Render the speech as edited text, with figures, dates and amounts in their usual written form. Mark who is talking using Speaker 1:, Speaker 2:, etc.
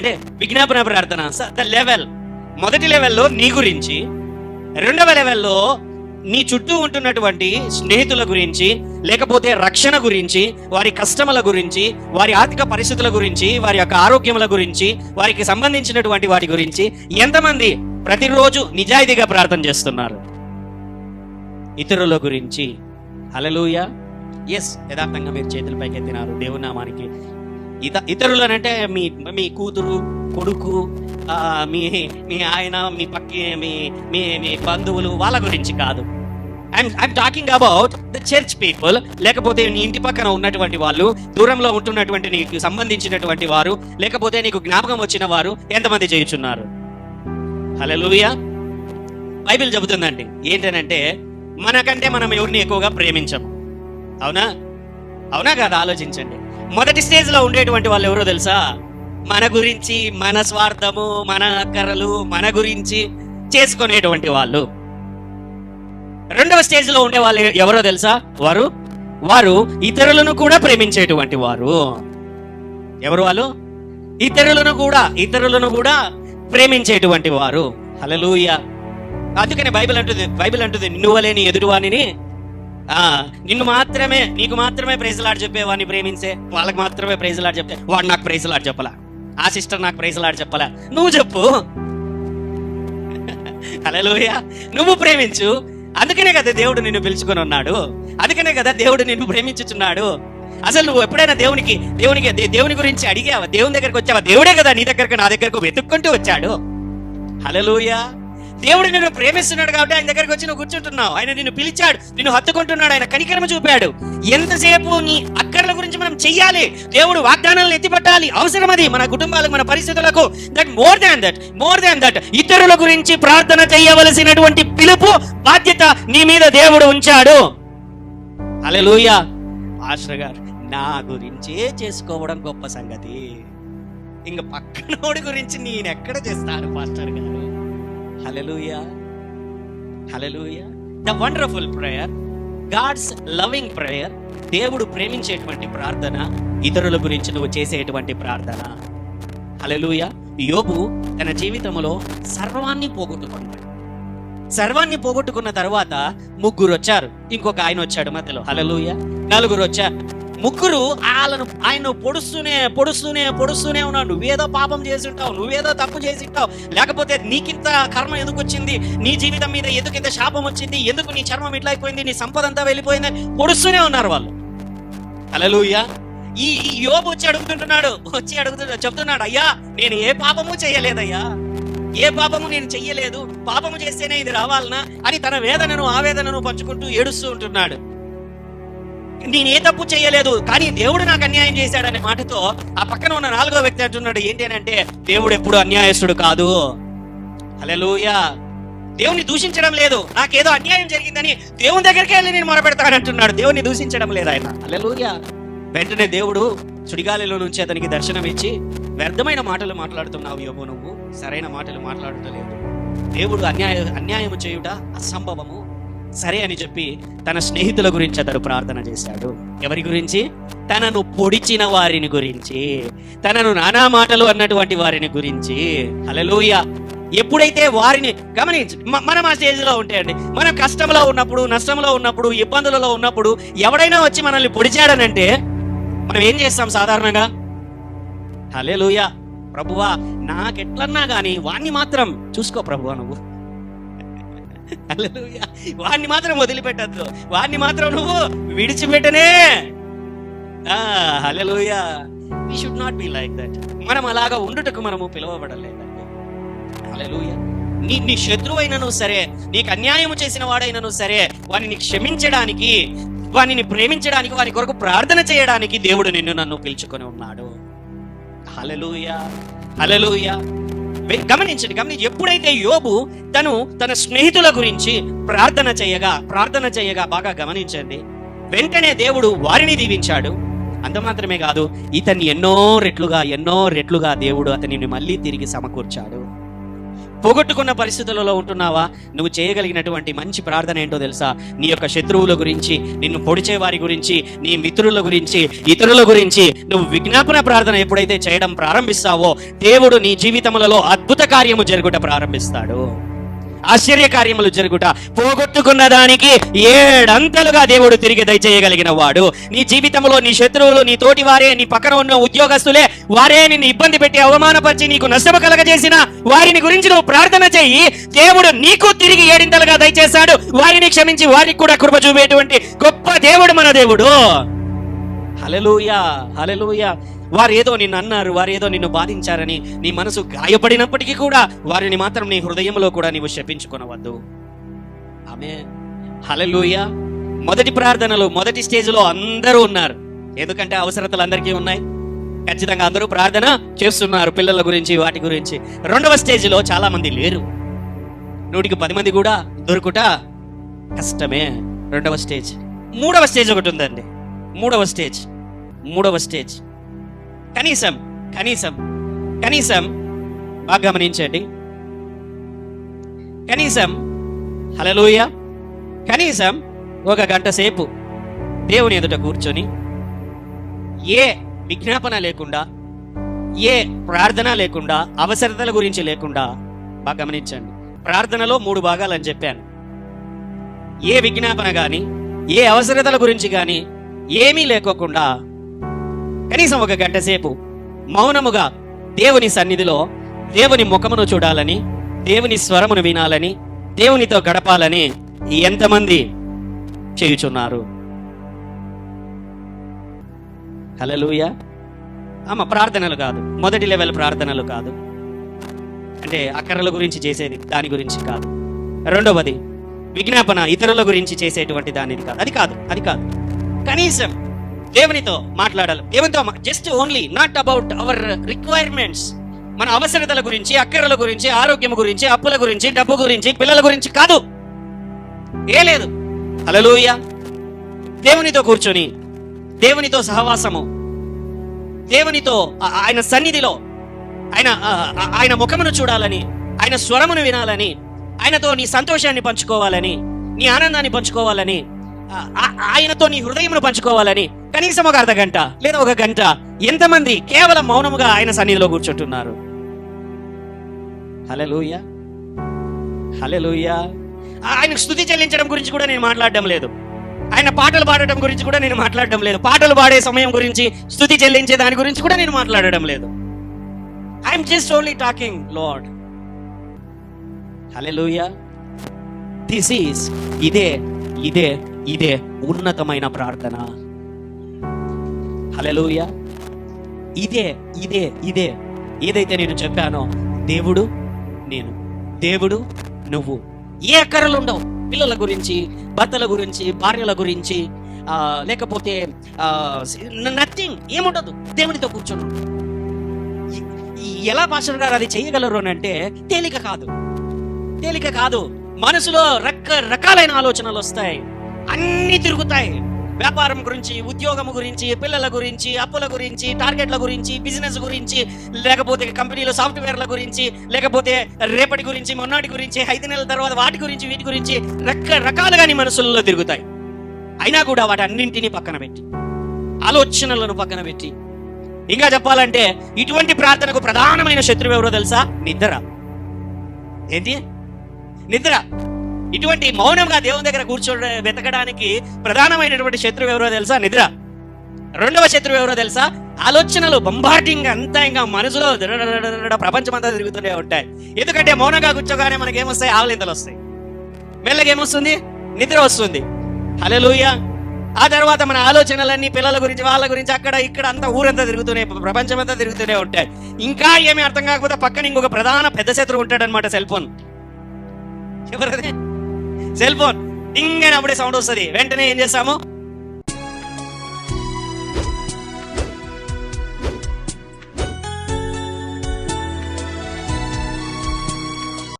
Speaker 1: అంటే విజ్ఞాపన ప్రార్థన ద లెవెల్, మొదటి లెవెల్లో నీ గురించి, రెండవ లెవెల్లో నీ చుట్టూ ఉంటున్నటువంటి స్నేహితుల గురించి, లేకపోతే రక్షణ గురించి, వారి కష్టముల గురించి, వారి ఆర్థిక పరిస్థితుల గురించి, వారి యొక్క ఆరోగ్యముల గురించి, వారికి సంబంధించినటువంటి వాటి గురించి ఎంతమంది ప్రతిరోజు నిజాయితీగా ప్రార్థన చేస్తున్నారు? ఇతరుల గురించి. హల్లెలూయా. ఎస్, యథార్థంగా మీరు చేతుల పైకి ఎత్తినారు దేవుని నామానికి. ఇతరులనంటే మీ కూతురు, కొడుకు, మీ ఆయన, మీ పక్కి మీ బంధువులు, వాళ్ళ గురించి కాదు. I'm talking about the church people. లేకపోతే నీ ఇంటి పక్కన ఉన్నటువంటి వాళ్ళు, దూరంలో ఉంటున్నటువంటి నీకు సంబంధించినటువంటి వారు, లేకపోతే నీకు జ్ఞాపకం వచ్చిన వారు ఎంతమంది చేయుచున్నారు? హల్లెలూయా. బైబిల్ చెబుతుందండి ఏంటనంటే, మనకంటే మనం ఎవరిని ఎక్కువగా ప్రేమించము. అవునా? అవునా కాదా? ఆలోచించండి. మొదటి స్టేజ్ లో ఉండేటువంటి వాళ్ళు ఎవరో తెలుసా? మన గురించి, మన స్వార్థము, మన అక్కరలు, మన గురించి చేసుకునేటువంటి వాళ్ళు. రెండవ స్టేజ్ లో ఉండే వాళ్ళు ఎవరో తెలుసా? వారు ఇతరులను కూడా ప్రేమించేటువంటి వారు. ఎవరు వాళ్ళు? ఇతరులను కూడా ప్రేమించేటువంటి వారు. హల్లెలూయా. అందుకనే బైబిల్ అంటుంది నిన్నువలేని ఎదుటివానిని, నీకు మాత్రమే ప్రైజ్లాడ్ చెప్పేవాడిని ప్రేమించే, వాళ్ళకి మాత్రమే ప్రైజ్లాడ్ చెప్తే, వాడు నాకు ప్రైజ్లాడ్ చెప్పలా, ఆ సిస్టర్ నాకు ప్రైజ్లాడ్ చెప్పలా, నువ్వు చెప్పు. హల్లెలూయా. నువ్వు ప్రేమించు. అందుకనే కదా దేవుడు నిన్ను పిలుచుకొని ఉన్నాడు. అందుకనే కదా దేవుడు నిన్ను ప్రేమించుచున్నాడు. అసలు నువ్వు ఎప్పుడైనా దేవుని గురించి అడిగావా? దేవుని దగ్గరకు వచ్చావా? దేవుడే కదా నీ దగ్గరకు, నా దగ్గరకు వెతుక్కుంటూ వచ్చాడు. హల్లెలూయా. దేవుడు నిన్ను ప్రేమిస్తున్నాడు కాబట్టి ఆయన దగ్గరకు వచ్చి నువ్వు కూర్చుంటున్నావు. ఆయన నిన్ను పిలిచాడు, నిన్ను హత్తుకుంటున్నాడు, ఆయన కనికరమ చూపాడు. ఎంతసేపు నీ అక్కర్ల గురించి మనం చెయ్యాలి, దేవుడు వాగ్దానాలను ఎత్తిపట్టాలి, అవసరం అది మన కుటుంబాలకు, మన పరిస్థితులకు. మోర్ దాన్ దట్ ఇతరుల గురించి ప్రార్థన చేయవలసినటువంటి పిలుపు, బాధ్యత నీ మీద దేవుడు ఉంచాడు. హల్లెలూయా. పాస్టర్ గారు, నా గురించే చేసుకోవడం గొప్ప సంగతి, ఇంక పక్కనోడి గురించి నేను ఎక్కడ చేస్తాను పాస్టర్ గారు? Hallelujah. Hallelujah. The wonderful prayer, God's loving prayer. దేవుడు ప్రేమించేటువంటి ప్రార్థన, ఇతరుల గురించి నువ్వు చేసేటువంటి ప్రార్థన. హల్లెలూయా. యోబు తన జీవితంలో సర్వాన్ని పోగొట్టుకున్న తర్వాత ముగ్గురు వచ్చారు, ఇంకొక ఆయన వచ్చాడు మధ్యలో. హల్లెలూయా. నలుగురు వచ్చారు. ముగ్గురు ఆయన పొడుస్తూనే ఉన్నాడు. నువ్వేదో పాపం చేసి ఉంటావు, నువ్వేదో తప్పు చేసి ఉంటావు, లేకపోతే నీకింత కర్మ ఎందుకు వచ్చింది, నీ జీవితం మీద ఎందుకు ఇంత శాపం వచ్చింది, ఎందుకు నీ చర్మం ఇట్లా అయిపోయింది, నీ సంపద అంతా వెళ్ళిపోయింది, పొడుస్తూనే ఉన్నారు వాళ్ళు. హల్లెలూయా. ఈ యోబు వచ్చి చెప్తున్నాడు, అయ్యా నేను ఏ పాపము చేయలేదయ్యా, ఏ పాపము నేను చెయ్యలేదు, పాపము చేస్తేనే ఇది రావాలనా అని తన ఆవేదనను పంచుకుంటూ ఏడుస్తూ ఉంటున్నాడు. నేను ఏ తప్పు చేయలేదు, కానీ దేవుడు నాకు అన్యాయం చేశాడనే మాటతో ఆ పక్కన ఉన్న నాలుగో వ్యక్తి అంటున్నాడు ఏంటి అంటే, దేవుడు ఎప్పుడు అన్యాయస్తుడు కాదు. హల్లెలూయా. దేవుని దూషించడం లేదు, నాకేదో అన్యాయం జరిగిందని దేవుని దగ్గరికి వెళ్ళి నేను మొరపెడతానంటున్నాడు. దేవుని దూషించడం లేదు ఆయన. హల్లెలూయా. వెంటనే దేవుడు సుడిగాలిలో నుంచి అతనికి దర్శనం ఇచ్చి, వ్యర్థమైన మాటలు మాట్లాడుతున్నావు యోబు, నువ్వు సరైన మాటలు మాట్లాడటలేదు, దేవుడు అన్యాయము చేయుట అసంభవము, సరే అని చెప్పి తన స్నేహితుల గురించి అతడు ప్రార్థన చేశాడు. ఎవరి గురించి? తనను పొడిచిన వారిని గురించి, తనను నానా మాటలు అన్నటువంటి వారిని గురించి. హల్లెలూయా. ఎప్పుడైతే వారిని గమనించి మనం ఆ స్టేజ్లో ఉంటాయండి, మనం కష్టంలో ఉన్నప్పుడు, నష్టంలో ఉన్నప్పుడు, ఇబ్బందులలో ఉన్నప్పుడు ఎవడైనా వచ్చి మనల్ని పొడిచాడనంటే మనం ఏం చేస్తాం సాధారణంగా? హల్లెలూయా. ప్రభువా నాకెట్లన్నా గానీ వాణ్ణి మాత్రం చూసుకో ప్రభువా నువ్వు. హల్లెలూయా. వాణ్ణి మాత్రం వదిలిపెట్టద్దు, వాణ్ణి మాత్రం నువ్వు విడిచిపెట్టనే. Hallelujah. We should not be like that. మనం అలాగా ఉండుటకు మనము పిలువబడలేదండి. హల్లెలూయా. నీ శత్రువైనను సరే, నీకు అన్యాయం చేసిన వాడైనను సరే, వానిని క్షమించడానికి, వానిని ప్రేమించడానికి, వాని కొరకు ప్రార్థన చేయడానికి దేవుడు నన్ను పిలుచుకొని ఉన్నాడు. హల్లెలూయా. హల్లెలూయా. గమనించండి. ఎప్పుడైతే యోబు తన స్నేహితుల గురించి ప్రార్థన చేయగా బాగా గమనించండి, వెంటనే దేవుడు వారిని దీవించాడు. అంత మాత్రమే కాదు, ఇతన్ని ఎన్నో రెట్లుగా దేవుడు అతనిని మళ్ళీ తిరిగి సమకూర్చాడు. పోగొట్టుకున్న పరిస్థితులలో ఉంటున్నావా? నువ్వు చేయగలిగినటువంటి మంచి ప్రార్థన ఏంటో తెలుసా? నీ యొక్క శత్రువుల గురించి, నిన్ను పొడిచే వారి గురించి, నీ మిత్రుల గురించి, ఇతరుల గురించి నువ్వు విజ్ఞాపన ప్రార్థన ఎప్పుడైతే చేయడం ప్రారంభిస్తావో, దేవుడు నీ జీవితములలో అద్భుత కార్యము జరుగుట ప్రారంభిస్తాడు. ఆశ్చర్య కార్యములు జరుగుట, పోగొట్టుకున్న దానికి 7 అంతలుగా దేవుడు తిరిగి దయచేయగలిగిన వాడు. నీ జీవితంలో నీ శత్రువులు, నీ తోటి వారే, నీ పక్కన ఉన్న ఉద్యోగస్తులే, వారే నిన్ను ఇబ్బంది పెట్టి అవమానపరిచి నీకు నష్టము కలగజేసిన వారిని గురించి నువ్వు ప్రార్థన చెయ్యి. దేవుడు నీకు తిరిగి 7 అంతలుగా దయచేశాడు. వారిని క్షమించి వారికి కూడా కృప చూపేటువంటి గొప్ప దేవుడు మన దేవుడు. హల్లెలూయా, హల్లెలూయా. వారేదో నిన్ను అన్నారు, వారేదో నిన్ను బాధించారని నీ మనసు గాయపడినప్పటికీ కూడా వారిని మాత్రం నీ హృదయంలో కూడా నీవు శపించుకొనవద్దు. ఆమేన్, హల్లెలూయా. మొదటి ప్రార్థనలు, మొదటి స్టేజ్లో అందరూ ఉన్నారు. ఎందుకంటే అవసరతలు అందరికీ ఉన్నాయి. ఖచ్చితంగా అందరూ ప్రార్థన చేస్తున్నారు పిల్లల గురించి, వాటి గురించి. రెండవ స్టేజ్లో చాలా మంది లేరు. 100కి 10 మంది కూడా దొరుకుట కష్టమే. రెండవ స్టేజ్. మూడవ స్టేజ్ ఒకటి ఉందండి. మూడవ స్టేజ్ కనీసం బాగా గమనించండి. హల్లెలూయా, కనీసం 1 గంట సేపు దేవుని ఎదుట కూర్చొని ఏ విజ్ఞాపన లేకుండా, ఏ ప్రార్థన లేకుండా, అవసరతల గురించి లేకుండా, బాగా గమనించండి, ప్రార్థనలో 3 భాగాలు అని చెప్పాను. ఏ విజ్ఞాపన గాని, ఏ అవసరతల గురించి గాని ఏమీ లేకోకుండా కనీసం 1 గంట సేపు మౌనముగా దేవుని సన్నిధిలో దేవుని ముఖమును చూడాలని, దేవుని స్వరమును వినాలని, దేవునితో గడపాలని ఎంతమంది చేయుచున్నారు? హల్లెలూయా. ప్రార్థనలు కాదు, మొదటి లెవెల్ ప్రార్థనలు కాదు, అంటే అక్కరల గురించి చేసేది దాని గురించి కాదు. రెండవది విజ్ఞాపన, ఇతరుల గురించి చేసేటువంటి దానిది కాదు. అది కాదు. కనీసం దేవునితో మాట్లాడాలి. దేవునితో just only, not about our requirements, మన అవసరతల గురించి, అక్కరల గురించి, ఆరోగ్యం గురించి, అప్పుల గురించి, డబ్బు గురించి, పిల్లల గురించి కాదు. లేదు. హల్లెలూయా. దేవునితో కూర్చొని, దేవునితో సహవాసము, దేవునితో ఆయన సన్నిధిలో ఆయన ముఖమును చూడాలని, ఆయన స్వరమును వినాలని, ఆయనతో నీ సంతోషాన్ని పంచుకోవాలని, నీ ఆనందాన్ని పంచుకోవాలని, ఆయనతో నీ హృదయమును పంచుకోవాలని కనీసం 1 అర్ధ గంట లేదా 1 గంట ఎంతమంది కేవలం మౌనముగా ఆయన సన్నిధిలో కూర్చుంటున్నారు? హల్లెలూయా, హల్లెలూయా. ఆయనకు స్తుతి చెల్లించడం గురించి కూడా నేను మాట్లాడడం లేదు. ఆయన పాటలు పాడటం గురించి కూడా నేను మాట్లాడడం లేదు. పాటలు పాడే సమయం గురించి, స్తుతి చెల్లించే దాని గురించి కూడా నేను మాట్లాడడం లేదు. I'm just only talking lord. Hallelujah. This is ఇదే ఉన్నతమైన ప్రార్థన. హల్లెలూయా. ఇదే ఏదైతే నేను చెప్పానో, దేవుడు నేను, దేవుడు నువ్వు. ఏ అక్కరలు ఉండవు. పిల్లల గురించి, భర్తల గురించి, భార్యల గురించి, లేకపోతే నథింగ్, ఏముండదు. దేవునితో కూర్చోను. ఎలా పాస్టర్ గారు అది చేయగలరు అని అంటే తేలిక కాదు. మనసులో రకరకాలైన ఆలోచనలు వస్తాయి, అన్ని తిరుగుతాయి. వ్యాపారం గురించి, ఉద్యోగం గురించి, పిల్లల గురించి, అప్పుల గురించి, టార్గెట్ల గురించి, బిజినెస్ గురించి, లేకపోతే కంపెనీలో సాఫ్ట్వేర్ల గురించి, లేకపోతే రేపటి గురించి, మొన్నటి గురించి, 5 నెలల తర్వాత వాటి గురించి, వీటి గురించి రకరకాలుగా నీ మనసులలో తిరుగుతాయి. అయినా కూడా వాటి అన్నింటినీ పక్కన పెట్టి, ఆలోచనలను పక్కన పెట్టి, ఇంకా చెప్పాలంటే ఇటువంటి ప్రార్థనకు ప్రధానమైన శత్రువు ఎవరో తెలుసా? నిద్ర. ఏంటి? నిద్ర. ఇటువంటి మౌనంగా దేవుని దగ్గర వెతకడానికి ప్రధానమైనటువంటి శత్రువు ఎవరో తెలుసా? నిద్ర. రెండవ శత్రువు ఎవరో తెలుసా? ఆలోచనలు, బంబార్డింగ్ అంతా ఇంకా మనసులో ప్రపంచం అంతా తిరుగుతూనే ఉంటాయి. ఎందుకంటే మౌనంగా కూర్చోగానే మనకి ఏమొస్తాయి? ఆవలింతలు వస్తాయి. మెల్లగా ఏమొస్తుంది? నిద్ర వస్తుంది. హల్లెలూయా. ఆ తర్వాత మన ఆలోచనలన్నీ పిల్లల గురించి, వాళ్ళ గురించి, అక్కడ ఇక్కడ అంతా ఊరంతా తిరుగుతూనే, ప్రపంచం అంతా తిరుగుతూనే ఉంటాయి. ఇంకా ఏమీ అర్థం కాకపోతే పక్కన ఇంకొక ప్రధాన పెద్ద శత్రువు ఉంటాడనమాట, సెల్ ఫోన్. ఎవరది? Cell phone. డింగ్ అని అప్పుడే సౌండ్ వస్తుంది. వెంటనే ఏం చేస్తాము?